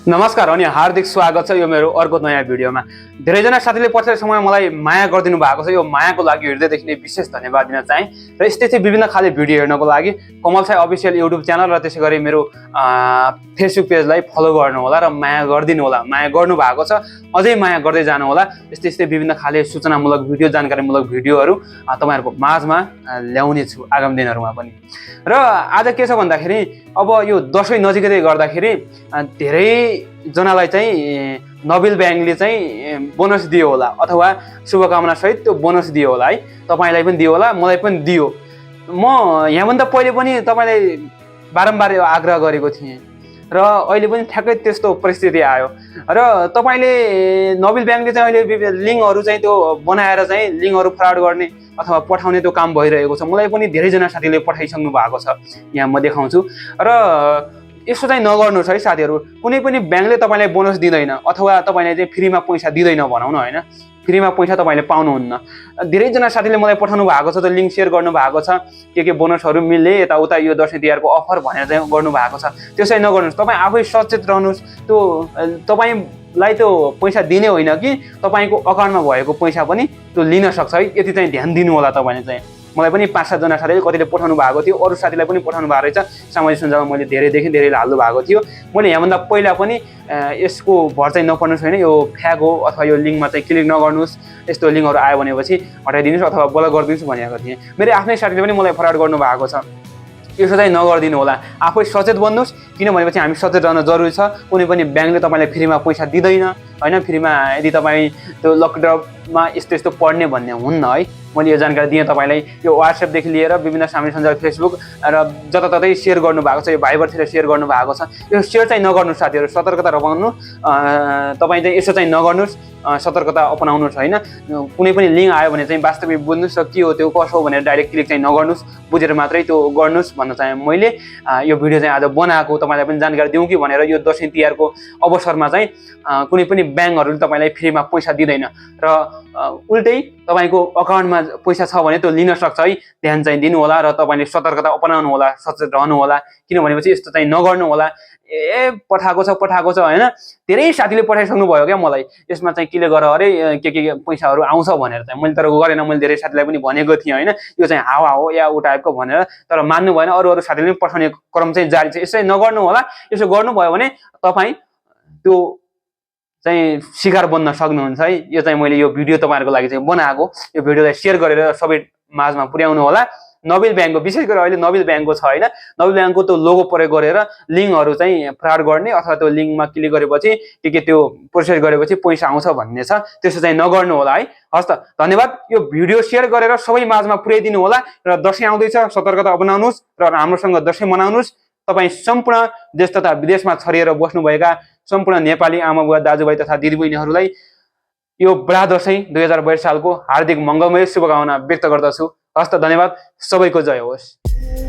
नमस्कार अनि हार्दिक स्वागत छ यो मेरो अर्को नयाँ भिडियोमा। धेरैजना साथीले पछिल्लो समय मलाई माया गरिदिनु भएको छ। यो मायाको लागि हृदयदेखि नै विशेष धन्यवाद दिन चाहे र यस्तै विभिन्न खाले भिडियो हेर्नको लागि कमल साई अफिसियल युट्युब च्यानल र त्यसै गरी मेरो फेसबुक पेजलाई फलो गर्नु होला र माया गरिदिनु होला। माया गर्नु भएको छ अझै माया गर्दै जानु होला। यस्तै विभिन्न खाले सूचनामूलक भिडियो जानकारीमूलक भिडियोहरू तपाईहरुको माझमा ल्याउने छु आगामी दिनहरुमा पनि। र आज के छ भन्दाखेरि अब यो दशैं नजिकै गर्दाखेरि धेरै जनालाई चाहिँ नबिल ब्याङ्कले चाहिँ बोनस दियो होला अथवा शुभकामना सहित त्यो बोनस दियो होला है। तपाईलाई पनि दियो होला, मलाई पनि दियो। म यहाँभन्दा पहिले पनि तपाईलाई बारम्बार यो आग्रह गरेको थिएँ र अहिले पनि ठ्याक्कै त्यस्तो परिस्थिति आयो र तपाईले नबिल ब्याङ्कले चाहिँ अहिले लिङ्कहरू चाहिँ त्यो बनाएर चाहिँ लिङ्कहरू फ्रड गर्ने अथवा पठाउने त्यो काम भइरहेको छ। मलाई पनि धेरैजना साथीले पठाइसक्नु भएको छ, यहाँ म देखाउँछु। र यसो चाहिँ नगर्नुहोस् है साथीहरू। कुनै पनि ब्याङ्कले तपाईलाई बोनस दिँदैन अथवा तपाईलाई चाहिँ फ्रीमा पैसा दिँदैन भनौँ न होइन। फ्रीमा पैसा तपाईले पाउनुहुन्न। धेरैजना साथीले मलाई पठाउनु भएको छ, त्यो लिङ्क सेयर गर्नु भएको छ, के बोनसहरू मिल्ने यताउता यो दशैं तिहारको अफर भनेर चाहिँ गर्नु भएको छ। त्यो चाहिँ नगर्नुहोस्। तपाईँ आफै सचेत रहनुहोस्। त्यो तपाईँलाई त्यो पैसा दिने होइन कि तपाईँको अकाउन्टमा भएको पैसा पनि त्यो लिन सक्छ है। यति चाहिँ ध्यान दिनु होला तपाईँले चाहिँ। मलाई पनि 5-7 जना साथीले कतिले पठाउनु भएको थियो, अरू साथीलाई पनि पठाउनु भएको रहेछ। सामाजिक सञ्जालमा मैले धेरैदेखि धेरैले हाल्नु भएको थियो। मैले यहाँभन्दा पहिला पनि यसको भर चाहिँ नपर्नुहोस् होइन, यो फ्याक हो अथवा यो लिङ्कमा चाहिँ क्लिक नगर्नुहोस्, यस्तो लिङ्कहरू आयो भनेपछि हटाइदिनुहोस् अथवा ब्लक गरिदिनुहोस् भनेको थिएँ। मेरो आफ्नै साथीले पनि मलाई फरवार्ड गर्नु भएको छ। यसो चाहिँ नगरिदिनु होला। आफै सचेत बन्नुहोस्। किनभनेपछि हामी सचेत रहन जरुरी छ। कुनै पनि ब्याङ्कले तपाईँलाई फ्रीमा पैसा दिँदैन होइन। फ्रीमा यदि तपाईँ त्यो लकडाउनमा यस्तो पढ्ने भन्ने हुन्न है। मैले यो जानकारी दिएँ तपाईँलाई। यो व्हाट्सएपदेखि लिएर विभिन्न सामाजिक सञ्जाल फेसबुक र जताततै सेयर गर्नु भएको छ, यो भाइबरतिर सेयर गर्नु भएको छ। यो सेयर चाहिँ नगर्नुहोस् साथीहरू। सतर्कता रहनु। तपाईँ चाहिँ यसो चाहिँ नगर्नुहोस्, सतर्कता अपनाउनुहोस् होइन। कुनै पनि लिङ्क आयो भने चाहिँ वास्तविक बुझ्नुहोस् के हो त्यो कसो हो भनेर डाइरेक्ट क्लिक चाहिँ नगर्नुहोस्। बुझेर मात्रै त्यो गर्नुहोस् भन्न चाहे मैले। यो भिडियो चाहिँ आज बनाएको तपाईँलाई पनि जानकारी दिउँ कि भनेर। यो दशैं तिहारको अवसरमा चाहिँ कुनै पनि ब्याङ्कहरूले तपाईँलाई फ्रीमा पैसा दिँदैन र उल्टै तपाईँको अकाउन्टमा पैसा छ भने त्यो लिन सक्छ है। ध्यान चाहिँ दिनु होला र तपाईँले सतर्कता अपनाउनु होला, सचेत रहनु होला। किनभनेपछि यस्तो चाहिँ नगर्नु होला। पठाएको छ होइन। धेरै साथीले पठाइसक्नु भयो क्या मलाई। यसमा चाहिँ के गर अरे के पैसाहरू आउँछ भनेर चाहिँ। मैले तर गरेन। मैले धेरै साथीलाई पनि भनेको थिएँ होइन, यो चाहिँ हावा हो या उ टाइपको भनेर। तर मान्नु भएन। अरू साथीले पनि पठाउने क्रम चाहिँ जारी छ। यसै नगर्नु होला। यसो गर्नुभयो भने तपाईँ त्यो चाहिँ शिकार बन्न सक्नुहुन्छ है। यो चाहिँ मैले यो भिडियो तपाईँहरूको लागि चाहिँ बनाएको। यो भिडियोलाई सेयर गरेर सबै माझमा पुर्याउनु होला। नबिल ब्याङ्कको विशेष गरी अहिले नबिल ब्याङ्कको छ होइन। नबिल ब्याङ्कको त्यो लोगो प्रयोग गरेर लिङ्कहरू चाहिँ फ्रड गर्ने अथवा त्यो लिङ्कमा क्लिक गरेपछि के त्यो प्रोसेस गरेपछि पैसा आउँछ भन्ने छ। त्यसो चाहिँ नगर्नु होला है। हस् त, धन्यवाद। यो भिडियो सेयर गरेर सबै माझमा पुर्याइदिनु होला। र दशैं आउँदैछ, सतर्कता अपनाउनुहोस् र राम्रोसँग दशैं मनाउनुहोस्। तपाईँ सम्पूर्ण देश तथा विदेशमा छरिएर बस्नुभएका सम्पूर्ण नेपाली आमाबुवा दाजुभाइ तथा दिदीबहिनीहरूलाई यो बडा दशैं 2022 सालको हार्दिक मङ्गलमय शुभकामना व्यक्त गर्दछु। हस्त, धन्यवाद। सबैको जय होस्।